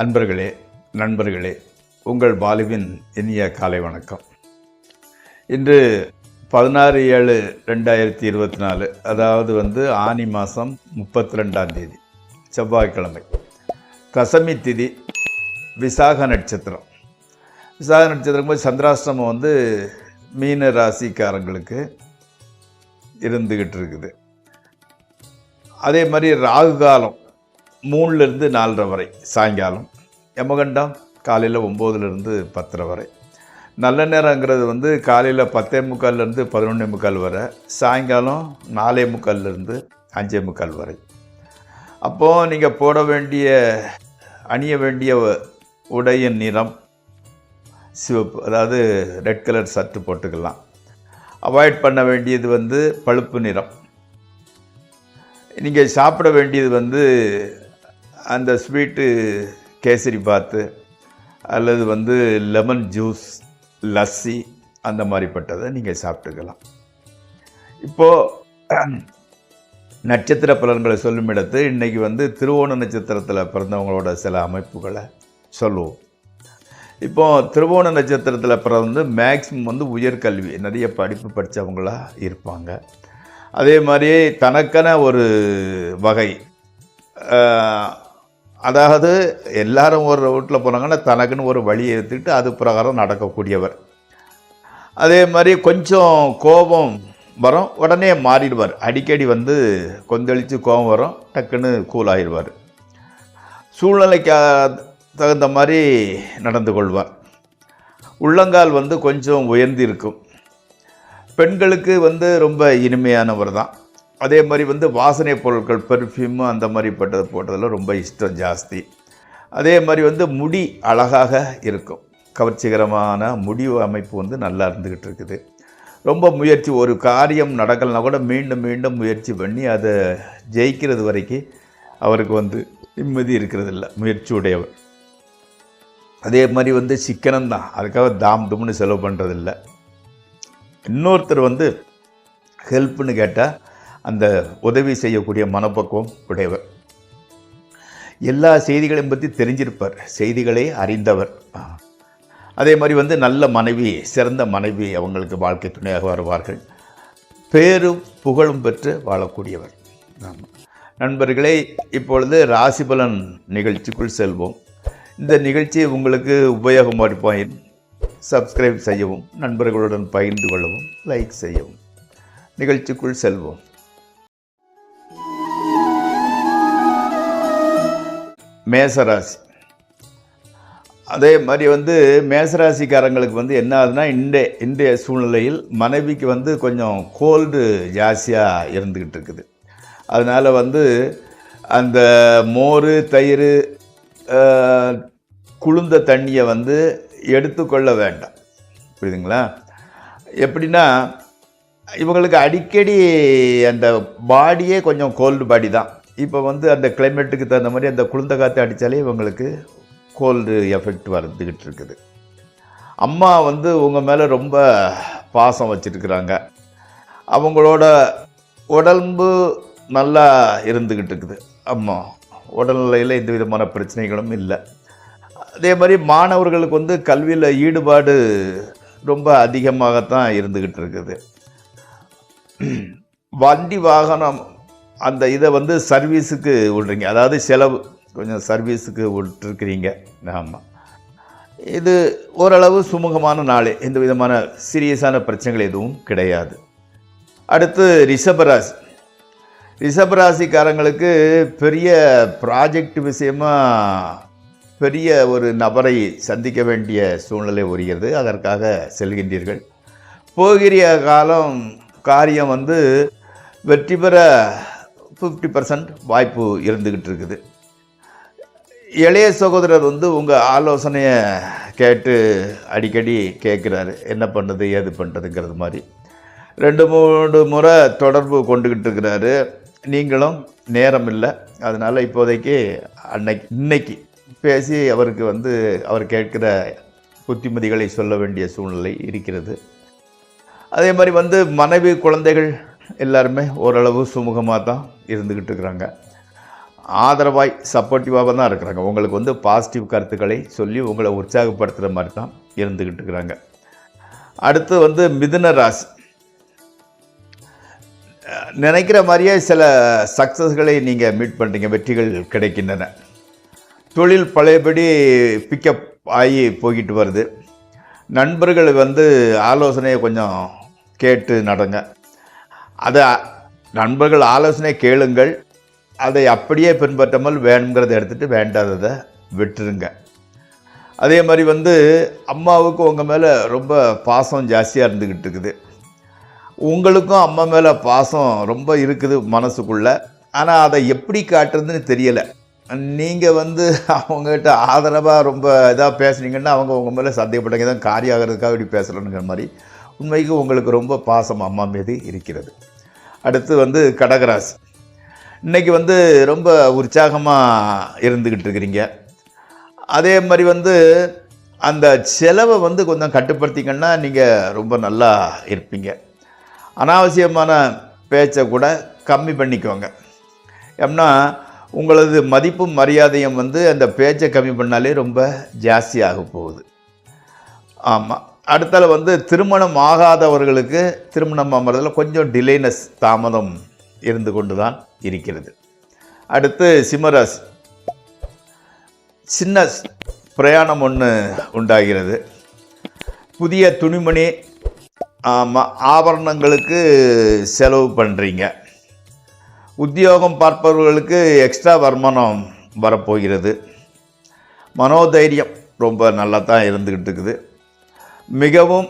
அன்பர்களே, நண்பர்களே, உங்கள் பாலுவின் இனிய காலை வணக்கம். இன்று 16/7/2024, அதாவது ஆனி மாதம் 32ஆம் தேதி, செவ்வாய்க்கிழமை, தசமி திதி, விசாக நட்சத்திரம். விசாக நட்சத்திரம் போது சந்திராஷ்டமம் மீன ராசிக்காரங்களுக்கு இருந்துக்கிட்டு இருக்குது. அதே மாதிரி ராகு காலம் 3லிருந்து 4:30 வரை சாயங்காலம், யமகண்டம் காலையில் 9லிருந்து 10:30 வரை. நல்ல நேரங்கிறது காலையில் 10:45லேருந்து 11:45 வரை, சாயங்காலம் 4:45லேருந்து 5:45 வரை. அப்போது நீங்கள் அணிய வேண்டிய உடையின் நிறம் சிவப்பு, அதாவது ரெட் கலர் சர்ட்டு போட்டுக்கலாம். அவாய்ட் பண்ண வேண்டியது பழுப்பு நிறம். நீங்கள் சாப்பிட வேண்டியது அந்த ஸ்வீட்டு கேசரி பாத்து அல்லது லெமன் ஜூஸ், லஸ்ஸி, அந்த மாதிரிப்பட்டதை நீங்கள் சாப்பிட்டுக்கலாம். இப்போது நட்சத்திர பலன்களை சொல்லும் இடத்து இன்றைக்கி திருவோண நட்சத்திரத்தில் பிறந்தவங்களோட சில அமைப்புகளை சொல்லுவோம். இப்போது திருவோண நட்சத்திரத்தில் பிறந்து மேக்ஸிமம் உயர்கல்வி நிறைய படிப்பு படித்தவங்களாக இருப்பாங்க. அதே மாதிரி தனக்கான ஒரு வகை, அதாவது எல்லாரும் ஒரு ரூட்டில் போனாங்கன்னா தனக்குன்னு ஒரு வழியை எடுத்துக்கிட்டு அது பிரகாரம் நடக்கக்கூடியவர். அதே மாதிரி கொஞ்சம் கோபம் வரும், உடனே மாறிடுவார். அடிக்கடி கொந்தளித்து கோபம் வரும், டக்குன்னு கூல் ஆகிடுவார். சூழ்நிலைக்கு தகுந்த மாதிரி நடந்து கொள்வார். உள்ளங்கால் கொஞ்சம் உயர்ந்து இருக்கும். பெண்களுக்கு ரொம்ப இனிமையானவர் தான். அதே மாதிரி வாசனை பொருட்கள், பெர்ஃப்யூமு, அந்த மாதிரி போட்டதில் ரொம்ப இஷ்டம் ஜாஸ்தி. அதே மாதிரி முடி அழகாக இருக்கும். கவர்ச்சிகரமான முடி அமைப்பு நல்லா இருந்துக்கிட்டு இருக்குது. ரொம்ப முயற்சி, ஒரு காரியம் நடக்கலைன்னா கூட மீண்டும் மீண்டும் முயற்சி பண்ணி அதை ஜெயிக்கிறது வரைக்கும் அவருக்கு நிம்மதி இருக்கிறது இல்லை, முயற்சி உடையவர். அதே மாதிரி சிக்கனம்தான், அதுக்காக தாம் தும்னு செலவு பண்ணுறதில்லை. இன்னொருத்தர் ஹெல்ப்னு கேட்டால் அந்த உதவி செய்யக்கூடிய மனப்பக்குவம் உடையவர். எல்லா செய்திகளையும் பற்றி தெரிஞ்சிருப்பார், செய்திகளை அறிந்தவர். அதே மாதிரி நல்ல மனைவி, சிறந்த மனைவி அவங்களுக்கு வாழ்க்கை துணையாக வருவார்கள். பேரும் புகழும் பெற்று வாழக்கூடியவர். நண்பர்களே, இப்பொழுது ராசிபலன் நிகழ்ச்சிக்குள் செல்வோம். இந்த நிகழ்ச்சி உங்களுக்கு உபயோகமாக இருப்பாயின் சப்ஸ்கிரைப் செய்யவும், நண்பர்களுடன் பகிர்ந்து கொள்ளவும், லைக் செய்யவும். நிகழ்ச்சிக்குள் செல்வோம். மேசராசி. அதே மாதிரி மேசராசிக்காரங்களுக்கு என்ன ஆகுதுன்னா, இன்றைய சூழ்நிலையில் மனைவிக்கு கொஞ்சம் கோல்டு ஜாஸ்தியாக இருந்துக்கிட்டு இருக்குது. அதனால் அந்த மோர், தயிர், குளிர்ந்த தண்ணியை எடுத்துக்கொள்ள வேண்டாம். புரியுதுங்களா? எப்படின்னா, இவங்களுக்கு அடிக்கடி அந்த பாடியே கொஞ்சம் கோல்டு பாடி தான். இப்போ அந்த கிளைமேட்டுக்கு தகுந்த மாதிரி அந்த குளிர்ந்த காற்று அடித்தாலே இவங்களுக்கு கோல்டு எஃபெக்ட் வந்துக்கிட்டு இருக்குது. அம்மா உங்கள் மேலே ரொம்ப பாசம் வச்சுருக்குறாங்க. அவங்களோட உடம்பு நல்லா இருந்துக்கிட்டு இருக்குது. அம்மா உடல்நிலையில் எந்த விதமான பிரச்சனைகளும் இல்லை. அதே மாதிரி மாணவர்களுக்கு கல்வியில் ஈடுபாடு ரொம்ப அதிகமாகத்தான் இருந்துக்கிட்டு இருக்குது. வண்டி வாகனம் அந்த இதை சர்வீஸுக்கு விட்றீங்க, அதாவது செலவு கொஞ்சம் சர்வீஸுக்கு விட்டுருக்கிறீங்க. ஆமாம், இது ஓரளவு சுமூகமான நாள், எந்த விதமான சீரியஸான பிரச்சனைகள் எதுவும் கிடையாது. அடுத்து ரிஷபராசி. ரிஷபராசிக்காரங்களுக்கு பெரிய ப்ராஜெக்ட் விஷயமாக பெரிய ஒரு நபரை சந்திக்க வேண்டிய சூழ்நிலை வருகிறது. அதற்காக செல்கின்றீர்கள். போகிற காரியம் வெற்றி பெற 50% வாய்ப்பு இருந்துக்கிட்டு இருக்குது. இளைய சகோதரர் உங்கள் ஆலோசனையை கேட்டு அடிக்கடி கேட்குறாரு, என்ன பண்ணுறது ஏது பண்ணுறதுங்கிறது மாதிரி 2-3 முறை தொடர்பு கொண்டுக்கிட்டு இருக்கிறாரு. நீங்களும் நேரம் இல்லை, அதனால் இப்போதைக்கு இன்னைக்கு பேசி அவருக்கு அவர் கேட்குற புத்திமதிகளை சொல்ல வேண்டிய சூழ்நிலை இருக்கிறது. அதே மாதிரி மனைவி, குழந்தைகள் எல்லாருமே ஓரளவு சுமூகமாக தான் இருந்துக்கிட்டு இருக்கிறாங்க. ஆதரவாய் சப்போர்ட்டிவாக தான் இருக்கிறாங்க. உங்களுக்கு வந்து பாசிட்டிவ் கருத்துக்களை சொல்லி உங்களை உற்சாகப்படுத்துகிற மாதிரி தான் இருந்துக்கிட்டு இருக்கிறாங்க. அடுத்து வந்து மிதுன ராசி. நினைக்கிற மாதிரியே சில சக்ஸஸ்களை நீங்கள் மீட் பண்ணுறீங்க, வெற்றிகள் கிடைக்கின்றன. தொழில் பழையபடி பிக்கப் ஆகி போய்கிட்டு வருது. நண்பர்கள் வந்து ஆலோசனையை கொஞ்சம் கேட்டு நடங்க. அதை நண்பர்கள் ஆலோசனை கேளுங்கள், அதை அப்படியே பின்பற்றாமல் வேணுங்கிறத எடுத்துகிட்டு வேண்டாததை விட்டுருங்க. அதே மாதிரி வந்து அம்மாவுக்கு உங்கள் மேலே ரொம்ப பாசம் ஜாஸ்தியாக இருந்துக்கிட்டு இருக்குது. உங்களுக்கும் அம்மா மேலே பாசம் ரொம்ப இருக்குது மனசுக்குள்ளே. ஆனால் அதை எப்படி காட்டுறதுன்னு தெரியலை. நீங்கள் வந்து அவங்ககிட்ட ஆதரவாக ரொம்ப இதாக பேசுனீங்கன்னா அவங்க உங்கள் மேலே சந்தேகப்பட்டாங்க, தான் காரியம் ஆகிறதுக்காக இப்படி பேசலனுங்கிற மாதிரி. உண்மைக்கு உங்களுக்கு ரொம்ப பாசம் அம்மா மீது இருக்கிறது. அடுத்து வந்து கடகராசி. இன்றைக்கி வந்து ரொம்ப உற்சாகமாக இருந்துக்கிட்டு இருக்கிறீங்க. அதே மாதிரி வந்து அந்த செலவை வந்து கொஞ்சம் கட்டுப்படுத்திங்கன்னா நீங்கள் ரொம்ப நல்லா இருப்பீங்க. அனாவசியமான பேச்சை கூட கம்மி பண்ணிக்கோங்க. ஏன்னா உங்களது மதிப்பும் மரியாதையும் வந்து அந்த பேச்சை கம்மி பண்ணாலே ரொம்ப ஜாஸ்தியாக போகுது. ஆமாம். அடுத்தால வந்து திருமணம் ஆகாதவர்களுக்கு திருமணம் ஆகிறதுல கொஞ்சம் டிலேனஸ், தாமதம் இருந்து கொண்டு தான் இருக்கிறது. அடுத்து சிம்மராசி. சின்ன பிரயாணம் ஒன்று உண்டாகிறது. புதிய துணிமணி, ஆபரணங்களுக்கு செலவு பண்ணுறீங்க. உத்தியோகம் பார்ப்பவர்களுக்கு எக்ஸ்ட்ரா வருமானம் வரப்போகிறது. மனோதைரியம் ரொம்ப நல்லா தான் இருந்துக்கிட்டு இருக்குது. மிகவும்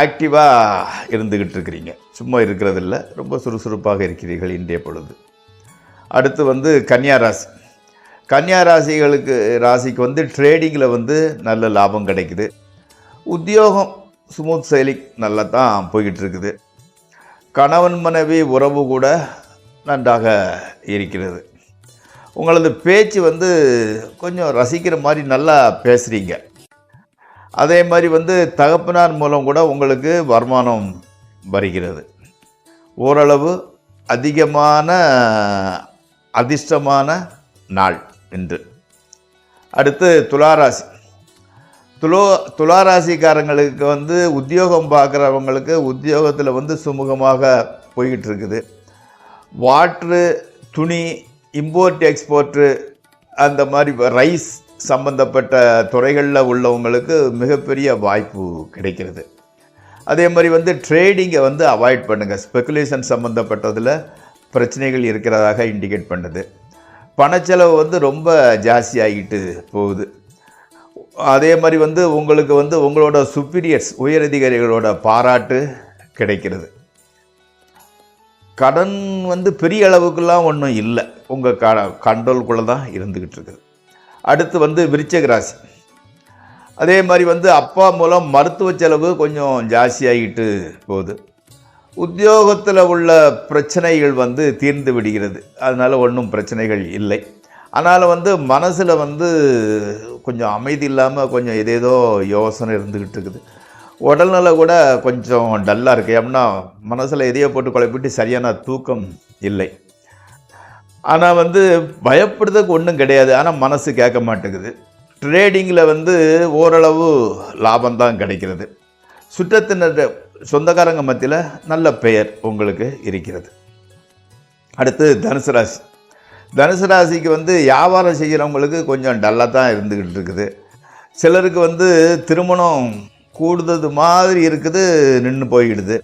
ஆக்டிவாக இருந்துக்கிட்டு இருக்கிறீங்க, சும்மா இருக்கிறதில்ல, ரொம்ப சுறுசுறுப்பாக இருக்கிறீர்கள் இன்றைய பொழுது. அடுத்து வந்து கன்னியா ராசி. கன்னியா ராசிக்கு வந்து ட்ரேடிங்கில் வந்து நல்ல லாபம் கிடைக்குது. உத்தியோகம் ஸ்மூத் சைலிங் நல்லா தான் போய்கிட்டு இருக்குது. கணவன் மனைவி உறவு கூட நன்றாக இருக்கிறது. உங்களது பேச்சு வந்து கொஞ்சம் ரசிக்கிற மாதிரி நல்லா பேசுகிறீங்க. அதே மாதிரி வந்து தகப்பனார் மூலம் கூட உங்களுக்கு வருமானம் வருகிறது. ஓரளவு அதிகமான அதிர்ஷ்டமான நாள் என்று. அடுத்து துளாராசி. துளாராசிக்காரங்களுக்கு வந்து உத்தியோகம் பார்க்குறவங்களுக்கு உத்தியோகத்தில் வந்து சுமூகமாக போய்கிட்டு இருக்குது. வாட்ரு, துணி, இம்போர்ட் எக்ஸ்போர்ட்டு, அந்த மாதிரி ரைஸ் சம்பந்தப்பட்ட துறைகளில் உள்ளவங்களுக்கு மிகப்பெரிய வாய்ப்பு கிடைக்கிறது. அதே மாதிரி வந்து ட்ரேடிங்கை வந்து அவாய்ட் பண்ணுங்கள். ஸ்பெக்குலேஷன் சம்மந்தப்பட்டதில் பிரச்சனைகள் இருக்கிறதாக இண்டிகேட் பண்ணுது. பணச்செலவு வந்து ரொம்ப ஜாஸ்தி ஆகிட்டு போகுது. அதே மாதிரி வந்து உங்களுக்கு வந்து உங்களோட சுப்பீரியர்ஸ், உயரதிகாரிகளோட பாராட்டு கிடைக்கிறது. கடன் வந்து பெரிய அளவுக்குலாம் ஒன்றும் இல்லை, உங்கள் கண்ட்ரோல்குள்ளே தான் இருந்துக்கிட்டு இருக்குது. அடுத்து வந்து விருச்சிக ராசி. அதே மாதிரி வந்து அப்பா மூலம் மருத்துவ செலவு கொஞ்சம் ஜாஸ்தியாகிட்டு போகுது. உத்தியோகத்தில் உள்ள பிரச்சனைகள் வந்து தீர்ந்து விடுகிறது, அதனால் ஒன்றும் பிரச்சனைகள் இல்லை. ஆனால் வந்து மனசில் வந்து கொஞ்சம் அமைதி இல்லாமல் கொஞ்சம் ஏதேதோ யோசனை இருந்துக்கிட்டு இருக்குது. உடல்நல கூட கொஞ்சம் டல்லாக இருக்குது. ஏன்னா மனசில் எதையோ போட்டு குழப்பிட்டு சரியான தூக்கம் இல்லை. ஆனால் வந்து பயப்படுறதுக்கு ஒன்றும் கிடையாது, ஆனால் மனசு கேட்க மாட்டேங்குது. ட்ரேடிங்கில் வந்து ஓரளவு லாபம்தான் கிடைக்கிறது. சுற்றத்தினர் சொந்தக்காரங்க மத்தியில் நல்ல பெயர் உங்களுக்கு இருக்கிறது. அடுத்து தனுசு ராசி. தனுசு ராசிக்கு வந்து வியாபாரம் செய்கிறவங்களுக்கு கொஞ்சம் டல்லாக தான் இருந்துக்கிட்டு இருக்குது. சிலருக்கு வந்து திருமணம் கூடுதது மாதிரி இருக்குது, நின்று போய்கிடுது.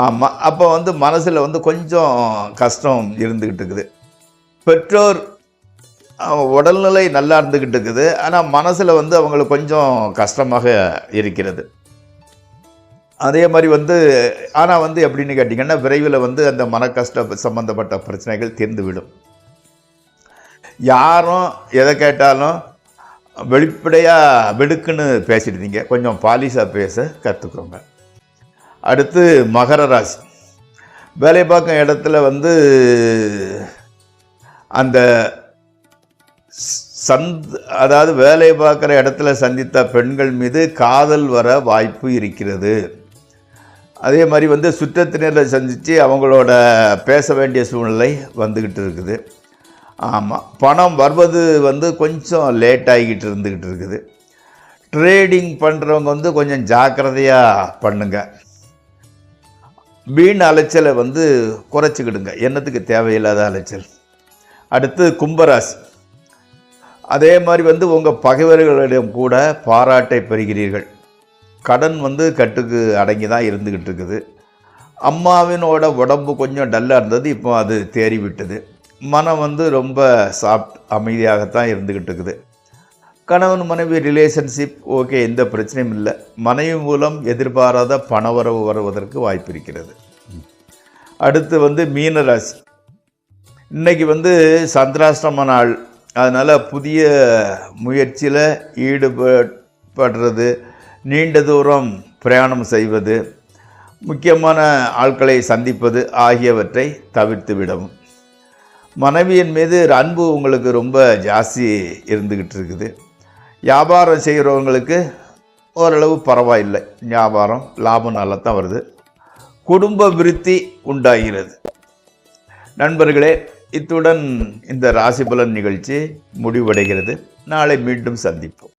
ஆமாம், அப்போ வந்து மனசில் வந்து கொஞ்சம் கஷ்டம் இருந்துக்கிட்டு இருக்குது. பெற்றோர் உடல்நிலை நல்லா இருந்துக்கிட்டு இருக்குது, ஆனால் மனசில் வந்து அவங்களுக்கு கொஞ்சம் கஷ்டமாக இருக்கிறது. அதே மாதிரி வந்து ஆனால் வந்து எப்படின்னு கேட்டிங்கன்னா விரைவில் வந்து அந்த மன கஷ்ட சம்மந்தப்பட்ட பிரச்சனைகள் தீர்ந்துவிடும். யாரும் எதை கேட்டாலும் வெளிப்படையாக வெடுக்குன்னு பேசிடுறீங்க, கொஞ்சம் பாலிஷாக பேச கற்றுக்கோங்க. அடுத்து மகர ராசி. வேலை பார்க்கும் இடத்துல வந்து அந்த அதாவது வேலை பார்க்குற இடத்துல சந்தித்த பெண்கள் மீது காதல் வர வாய்ப்பு இருக்கிறது. அதே மாதிரி வந்து சுற்றத்தினரை சந்தித்து அவங்களோட பேச வேண்டிய சூழ்நிலை வந்துக்கிட்டு இருக்குது. ஆமாம், பணம் வருவது வந்து கொஞ்சம் லேட் ஆகிக்கிட்டு இருந்துக்கிட்டு இருக்குது. ட்ரேடிங் பண்ணுறவங்க வந்து கொஞ்சம் ஜாக்கிரதையாக பண்ணுங்க. வீண் அலைச்சலை வந்து குறைச்சிக்கிடுங்க. என்னத்துக்கு தேவையில்லாத அலைச்சல். அடுத்து கும்பராசி. அதே மாதிரி வந்து உங்கள் பகைவர்களிடம் கூட பாராட்டை பெறுகிறீர்கள். கடன் வந்து கட்டுக்கு அடங்கி தான் இருந்துக்கிட்டு இருக்குது. அம்மாவினோட உடம்பு கொஞ்சம் டல்லாக இருந்தது, இப்போ அது தேறி விட்டது. மனம் வந்து ரொம்ப சாஃப்ட் அமைதியாகத்தான் இருந்துக்கிட்டு இருக்குது. கணவன் மனைவி ரிலேஷன்ஷிப் ஓகே, எந்த பிரச்சனையும் இல்லை. மனைவி மூலம் எதிர்பாராத பணவரவு வருவதற்கு வாய்ப்பு இருக்கிறது. அடுத்து வந்து மீனராசி. இன்றைக்கி வந்து சந்திராஷ்டம நாள். அதனால் புதிய முயற்சியில் ஈடுபடுறது, நீண்ட தூரம் பிரயாணம் செய்வது, முக்கியமான ஆட்களை சந்திப்பது ஆகியவற்றை தவிர்த்து விடவும். மனைவியின் மீது அன்பு உங்களுக்கு ரொம்ப ஜாஸ்தி இருந்துக்கிட்டு இருக்குது. வியாபாரம் செய்கிறவங்களுக்கு ஓரளவு பரவாயில்லை, வியாபாரம் லாபம் நல்லா தான் வருது. குடும்ப விருத்தி உண்டாகிறது. நண்பர்களே, இத்துடன் இந்த ராசிபலன் நிகழ்ச்சி முடிவடைகிறது. நாளை மீண்டும் சந்திப்போம்.